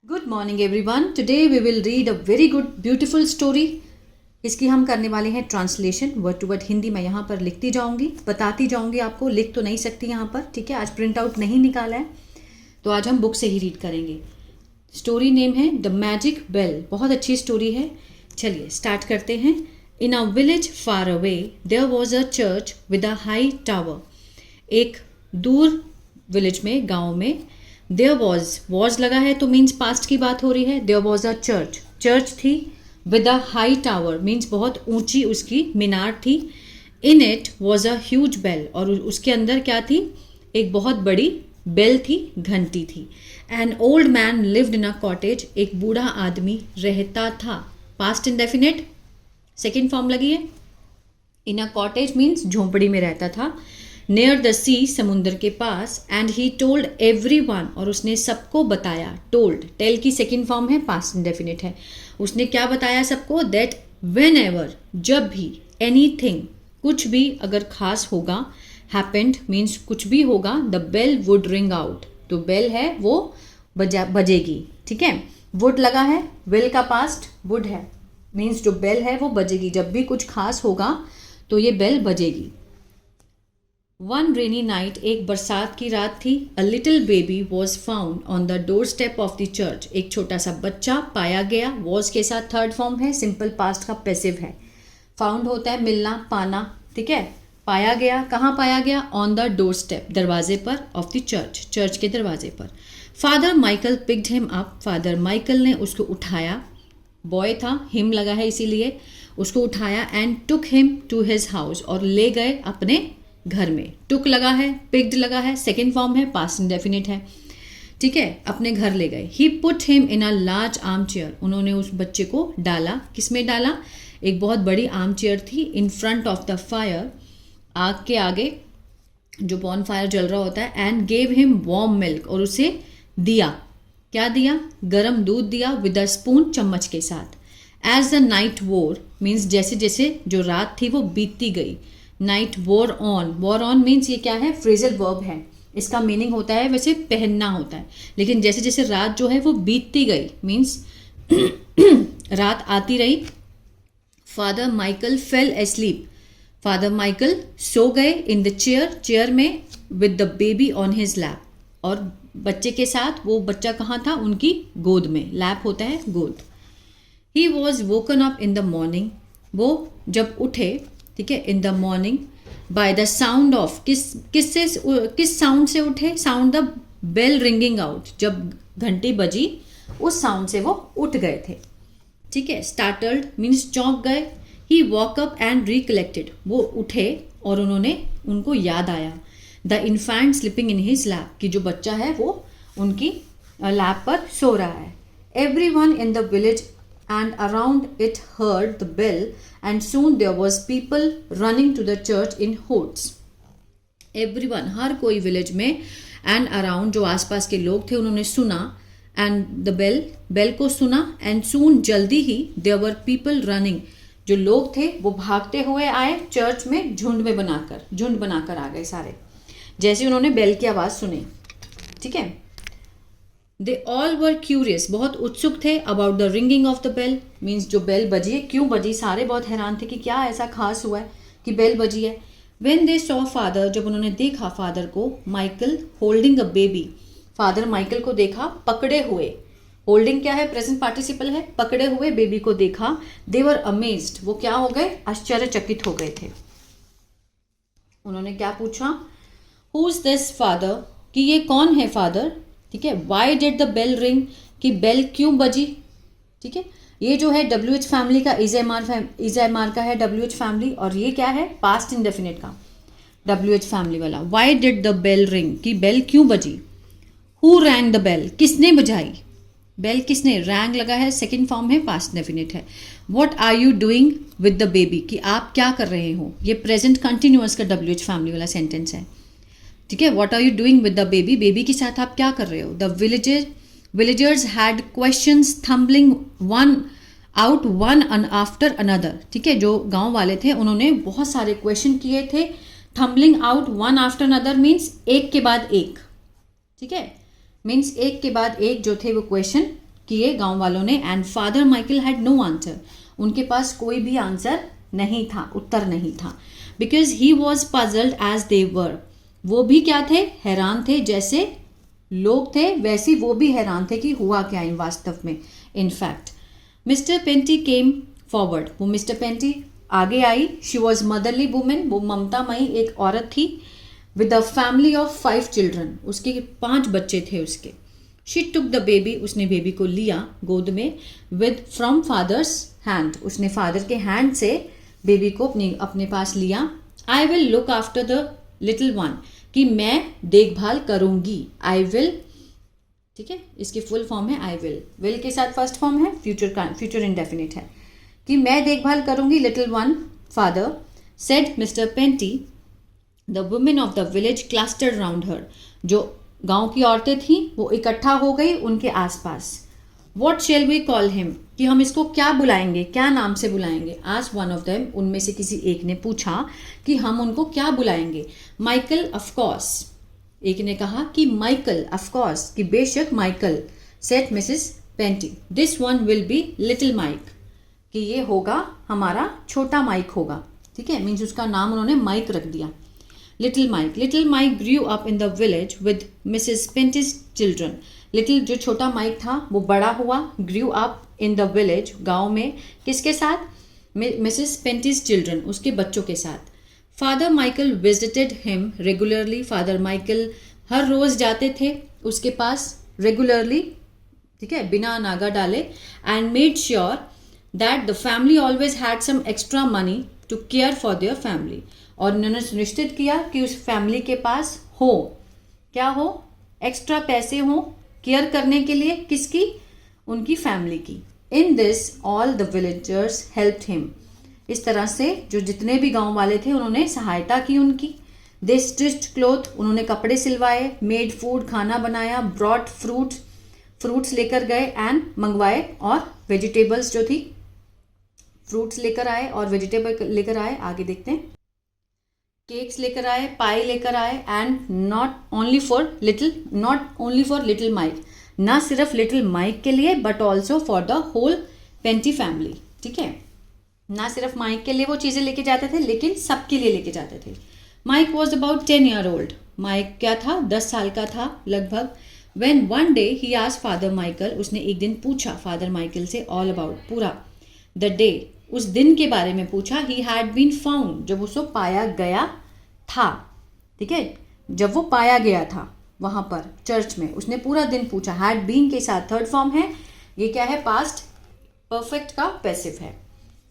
Good morning everyone. Today we will read a very good beautiful story. इसकी हम करने वाले हैं translation, word to word Hindi मैं यहाँ पर लिखती जाऊँगी, बताती जाऊँगी आपको, लिख तो नहीं सकती यहाँ पर, ठीक है। आज प्रिंट आउट नहीं निकाला है तो आज हम बुक से ही रीड करेंगे। स्टोरी नेम है द मैजिक बेल। बहुत अच्छी स्टोरी है। चलिए स्टार्ट करते हैं। In a village far away there was a church with a high tower. एक दूर विलेज में, गाँव में, देयर वॉज लगा है तो मीन्स पास्ट की बात हो रही है। देयर वॉज अ चर्च थी with a high tower means बहुत ऊंची उसकी मीनार थी। In it was a huge bell, और उसके अंदर क्या थी? एक बहुत बड़ी बेल थी, घंटी थी। An old man lived in a cottage, एक बूढ़ा आदमी रहता था। पास्ट इंडेफिनिट सेकेंड फॉर्म लगी है। इन अ कॉटेज मीन्स झोंपड़ी में रहता था। नियर द सी, समुद्र के पास। एंड ही टोल्ड एवरीवन, और उसने सबको बताया। टोल्ड, टेल की सेकेंड फॉर्म है, पास्ट इंडेफिनिट है। उसने क्या बताया सबको? दैट वेन एवर, जब भी, एनीथिंग, कुछ भी अगर खास होगा, हैपेंड मीन्स कुछ भी होगा, the bell would ring out, तो बेल है वो बजेगी, ठीक है। वुड लगा है, विल का पास्ट वुड है मीन्स जो बेल है वो बजेगी। जब भी कुछ खास होगा तो ये बेल बजेगी। वन रेनी नाइट, एक बरसात की रात थी। A little baby was found on the door step of the church, एक छोटा सा बच्चा पाया गया। वॉज के साथ थर्ड फॉर्म है, सिंपल पास्ट का पैसिव है। फाउंड होता है मिलना, पाना, ठीक है। पाया गया, कहाँ पाया गया? ऑन द डोर स्टेप, दरवाजे पर, ऑफ द चर्च, चर्च के दरवाजे पर। Father Michael picked him up, father Michael ने उसको उठाया। बॉय था, हिम लगा है इसीलिए उसको उठाया। And took him to his house, और ले गए अपने घर में। टुक लगा है, पिक्ड लगा है, सेकेंड फॉर्म है, पास्ट इंडेफिनिट है, ठीक है। अपने घर ले गए। He put him in a large armchair, उन्होंने उस बच्चे को डाला। किसमें डाला? एक बहुत बड़ी आर्म चेयर थी। In front of the fire, आग के आगे जो बॉन फायर जल रहा होता है। And gave him warm milk, और उसे दिया, क्या दिया? गरम दूध दिया। विद अ स्पून, चम्मच के साथ। एज द नाइट वोर मीन्स जैसे जैसे जो रात थी वो बीतती गई। नाइट वॉर ऑन मीन्स ये क्या है? फ्रेजल वर्ब है। इसका मीनिंग होता है वैसे पहनना होता है, लेकिन जैसे जैसे रात जो है वो बीतती गई मीन्स रात आती रही। Father Michael fell asleep, father Michael सो गए। इन द चेयर में, with the baby on his lap, और बच्चे के साथ। वो बच्चा कहाँ था? उनकी गोद में। लैप होता है गोद। He was woken up in the morning, वो जब उठे, ठीक है, in the morning, by the sound of, किस साउंड से उठे? Sound the bell ringing out, जब घंटी बजी उस साउंड से वो उठ गए थे, ठीक है। स्टार्टल्ड मीन्स चौंक गए। He woke up and recollected, वो उठे और उनको याद आया। The infant sleeping in his lap, कि जो बच्चा है वो उनकी लैप पर सो रहा है। Every one in the village and around it heard the bell, and soon there was people running to the church in hordes. Everyone, हर कोई विलेज में, and around जो आसपास के लोग थे उन्होंने सुना, and the bell को सुना, and soon जल्दी ही there were people running, जो लोग थे वो भागते हुए आए चर्च में, झुंड बनाकर आ गए सारे, जैसे उन्होंने बेल की आवाज़ सुनी, ठीक है। दे ऑल वर क्यूरियस, बहुत उत्सुक थे। About the ringing of the bell means जो बेल बजी है, क्यों बजी? सारे बहुत हैरान थे कि क्या ऐसा खास हुआ है कि बेल बजी है। वेन दे सॉ फादर, जब उन्होंने देखा फादर को, Michael holding a baby, father Michael को देखा पकड़े हुए। होल्डिंग क्या है? प्रेजेंट पार्टिसिपल है। पकड़े हुए बेबी को देखा। दे वर अमेज्ड, वो क्या हो गए? आश्चर्यचकित हो गए थे। उन्होंने क्या पूछा? हु इज दिस फादर, कि ये कौन है फादर, ठीक है। Why did the bell ring, कि बेल क्यों बजी, ठीक है। ये जो है WH फैमिली का, इज़ का है WH फैमिली, और ये क्या है? पास्ट इंडेफिनिट का WH फैमिली वाला। Why did the bell ring, कि बेल क्यों बजी। हु रैंग द बेल, किसने बजाई बेल? किसने? रैंग लगा है, सेकेंड फॉर्म है, पास्ट इंडेफिनिट है। What are you doing with the baby, कि आप क्या कर रहे हो। ये प्रेजेंट कंटिन्यूअस का WH फैमिली वाला सेंटेंस है, ठीक है। What are you doing with the baby, baby के साथ आप क्या कर रहे हो। The villagers had questions tumbling one after another, ठीक है। जो गांव वाले थे उन्होंने बहुत सारे क्वेश्चन किए थे। थम्बलिंग out one after another means एक के बाद एक, ठीक है। मीन्स एक के बाद एक जो थे वो क्वेश्चन किए गांव वालों ने, and father Michael had no answer, उनके पास कोई भी आंसर नहीं था, उत्तर नहीं था, because he was puzzled as they were, वो भी क्या थे, हैरान थे, जैसे लोग थे वैसे वो भी हैरान थे कि हुआ क्या इन वास्तव में। इनफैक्ट मिस्टर पेंटी केम फॉरवर्ड, वो मिस्टर पेंटी आगे आई, शी वॉज मदरली वुमेन, वो ममतामयी एक औरत थी, with a family of 5 children, उसके 5 बच्चे थे उसके। शी टुक द बेबी, उसने बेबी को लिया गोद में, विद फ्रॉम फादर्स हैंड, उसने फादर के हैंड से बेबी को अपने पास लिया। I will look after the little one, कि मैं देखभाल करूंगी, आई विल, ठीक है, इसकी फुल फॉर्म है आई विल के साथ फर्स्ट फॉर्म है, फ्यूचर इंडेफिनिट है, कि मैं देखभाल करूंगी little one, father said mister Pentie. The women of the village clustered round her, जो गांव की औरतें थीं वो इकट्ठा हो गई उनके आसपास। What shall we call him, कि हम इसको क्या बुलाएंगे, क्या नाम से बुलाएंगे। आज वन ऑफ देम, उनमें से किसी एक ने पूछा कि हम उनको क्या बुलाएंगे। माइकल ऑफकोर्स, एक ने कहा कि माइकल ऑफकोर्स, कि बेशक Michael. Said Mrs Pentie, this one will be little Mike, कि ये होगा हमारा छोटा माइक होगा, ठीक है, मीन्स उसका नाम उन्होंने माइक रख दिया, little Mike. Little Mike grew up in the village with Mrs Pentie's children, little जो छोटा माइक था वो बड़ा हुआ, grew up in the village, गांव में, किसके साथ, मिसेस पेंटीज चिल्ड्रन, उसके बच्चों के साथ। Father Michael visited him regularly, father Michael हर रोज जाते थे उसके पास रेगुलरली, ठीक है, बिना नागा डाले, and made sure that the family always had some extra money to care for their family, और उन्होंने सुनिश्चित किया कि उस फैमिली के पास हो, क्या हो, एक्स्ट्रा पैसे हो केयर करने के लिए, किसकी, उनकी फैमिली की। In this all the villagers helped him, इस तरह से जो जितने भी गांव वाले थे उन्होंने सहायता की उनकी। दे स्टिच्ड क्लोथ, उन्होंने कपड़े सिलवाए, मेड फूड, खाना बनाया, ब्रॉट फ्रूट्स लेकर गए एंड मंगवाए, और वेजिटेबल्स जो थी, फ्रूट्स लेकर आए और वेजिटेबल लेकर आए, आगे देखते हैं, केक्स लेकर आए, पाई लेकर आए, and not only for little Mike, ना सिर्फ लिटिल माइक के लिए but also for the whole Pentie family, ठीक है, ना सिर्फ माइक के लिए वो चीज़ें लेके जाते थे लेकिन सबके लिए लेके जाते थे। Mike was about 10 year old, Mike क्या था, 10 साल का था लगभग। When one day he asked father Michael, उसने एक दिन पूछा फादर माइकल से ऑल अबाउट, पूरा द डे, उस दिन के बारे में पूछा। ही हैड बीन फाउंड, जब उसको पाया गया था, ठीक है, जब वो पाया गया था वहां पर चर्च में, उसने पूरा दिन पूछा। हैड बीन के साथ थर्ड फॉर्म है, ये क्या है, पास्ट परफेक्ट का पैसिव है।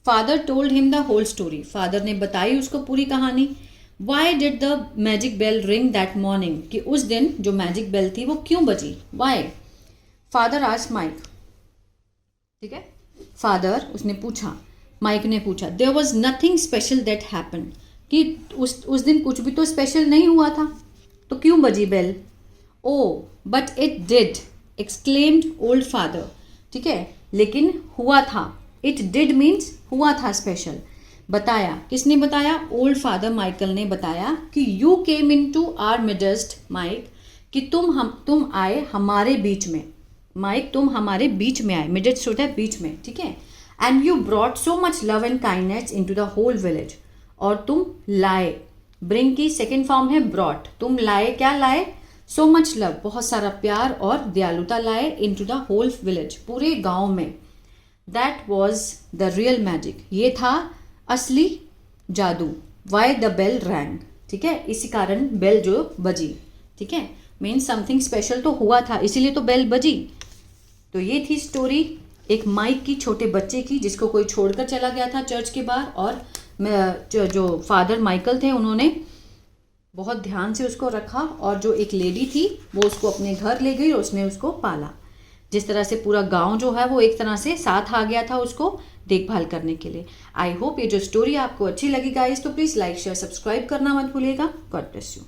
Father told him the whole story, father ने बताई उसको पूरी कहानी। Why did the magic bell ring that morning, कि उस दिन जो मैजिक बेल थी वो क्यों बजी, वाई। फादर आस्क्ड माइक, ठीक है, फादर उसने पूछा, माइक ने पूछा। There was nothing special that happen, कि उस दिन कुछ भी तो स्पेशल नहीं हुआ था, तो क्यों बजी bell. Oh but it did, exclaimed old father, ठीक है, लेकिन हुआ था, इट डिड मीन्स हुआ था स्पेशल। बताया, किसने बताया, ओल्ड फादर माइकल ने बताया कि you came into our midst Mike, कि तुम आए हमारे बीच में, माइक तुम हमारे बीच में आए, मिडस्ट होता है बीच में, ठीक है, and you brought so much love and kindness into the whole village, और तुम लाए, ब्रिंग की सेकेंड फॉर्म है ब्रॉट, तुम लाए, क्या लाए, सो मच लव, बहुत सारा प्यार और दयालुता लाए, इन टू द होल विलेज, पूरे गांव में। That was the real magic, ये था असली जादू। वाई द बेल रैंग, ठीक है, इसी कारण बेल जो बजी, ठीक है, मीन्स समथिंग स्पेशल तो हुआ था इसीलिए तो बेल बजी। तो ये थी स्टोरी एक माइक की, छोटे बच्चे की, जिसको कोई छोड़कर चला गया था चर्च के बाहर, और जो फादर माइकल थे उन्होंने बहुत ध्यान से उसको रखा, और जो एक लेडी थी वो उसको अपने घर ले गई और उसने उसको पाला। जिस तरह से पूरा गांव जो है वो एक तरह से साथ आ गया था उसको देखभाल करने के लिए। आई होप ये जो स्टोरी आपको अच्छी लगी गाइस, तो प्लीज़ लाइक शेयर सब्सक्राइब करना मत भूलिएगा। God bless you.